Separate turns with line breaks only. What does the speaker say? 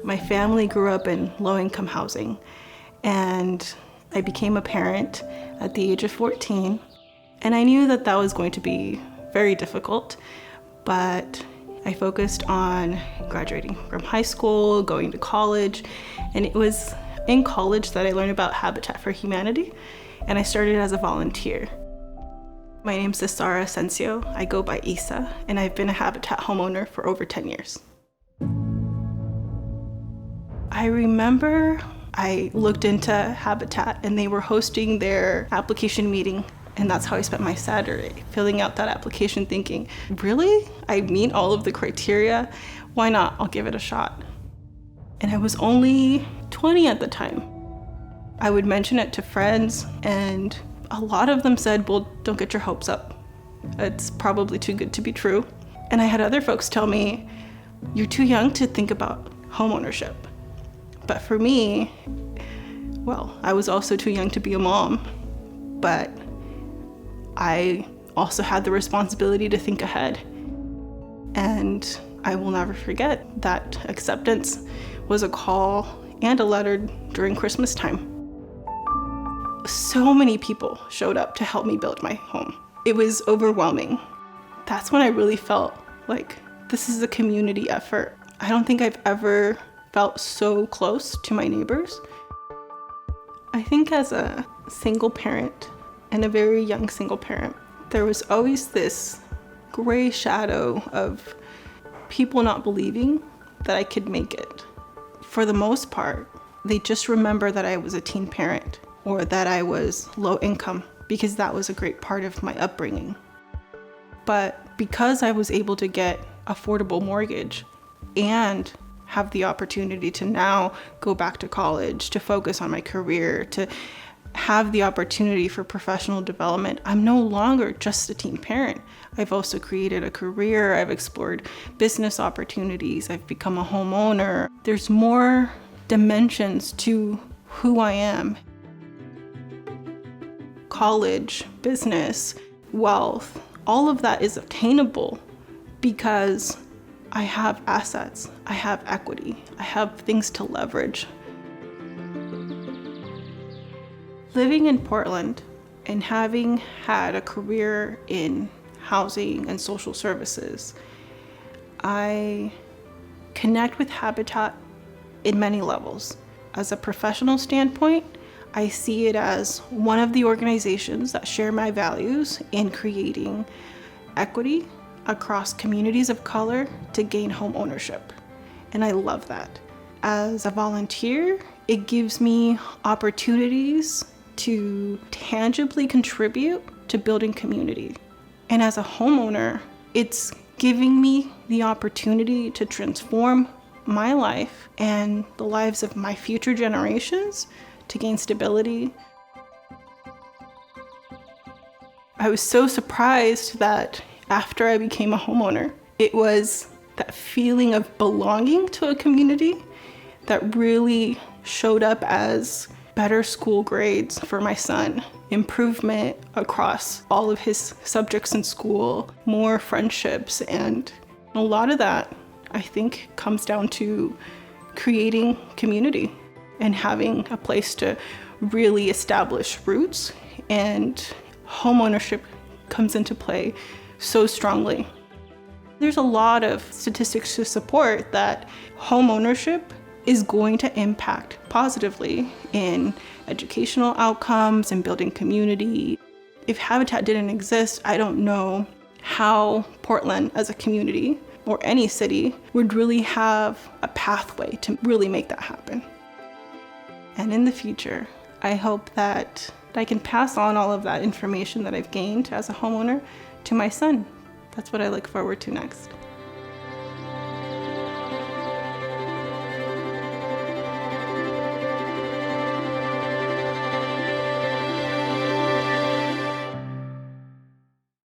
My family grew up in low-income housing, and I became a parent at the age of 14. And I knew that that was going to be very difficult, but I focused on graduating from high school, going to college, and it was in college that I learned about Habitat for Humanity, and I started as a volunteer. My name's Isaura. I go by Isa, and I've been a Habitat homeowner for over 10 years. I remember I looked into Habitat and they were hosting their application meeting, and that's how I spent my Saturday, filling out that application thinking, really? I meet all of the criteria? Why not? I'll give it a shot. And I was only 20 at the time. I would mention it to friends, and a lot of them said, well, don't get your hopes up. It's probably too good to be true. And I had other folks tell me, you're too young to think about homeownership. But for me, well, I was also too young to be a mom, but I also had the responsibility to think ahead. And I will never forget that acceptance was a call and a letter during Christmas time. So many people showed up to help me build my home. It was overwhelming. That's when I really felt like this is a community effort. I don't think I've ever felt so close to my neighbors. I think as a single parent and a very young single parent, there was always this gray shadow of people not believing that I could make it. For the most part, they just remember that I was a teen parent or that I was low income, because that was a great part of my upbringing. But because I was able to get affordable mortgage and have the opportunity to now go back to college, to focus on my career, to have the opportunity for professional development, I'm no longer just a teen parent. I've also created a career, I've explored business opportunities, I've become a homeowner. There's more dimensions to who I am. College, business, wealth, all of that is attainable because I have assets, I have equity, I have things to leverage. Living in Portland and having had a career in housing and social services, I connect with Habitat in many levels. As a professional standpoint, I see it as one of the organizations that share my values in creating equity across communities of color to gain home ownership. And I love that. As a volunteer, it gives me opportunities to tangibly contribute to building community. And as a homeowner, it's giving me the opportunity to transform my life and the lives of my future generations to gain stability. I was so surprised that after I became a homeowner, it was that feeling of belonging to a community that really showed up as better school grades for my son, improvement across all of his subjects in school, more friendships, and a lot of that, I think, comes down to creating community and having a place to really establish roots, and homeownership comes into play so strongly. There's a lot of statistics to support that homeownership is going to impact positively in educational outcomes and building community. If Habitat didn't exist, I don't know how Portland as a community or any city would really have a pathway to really make that happen. And in the future, I hope that I can pass on all of that information that I've gained as a homeowner to my son. That's what I look forward to next.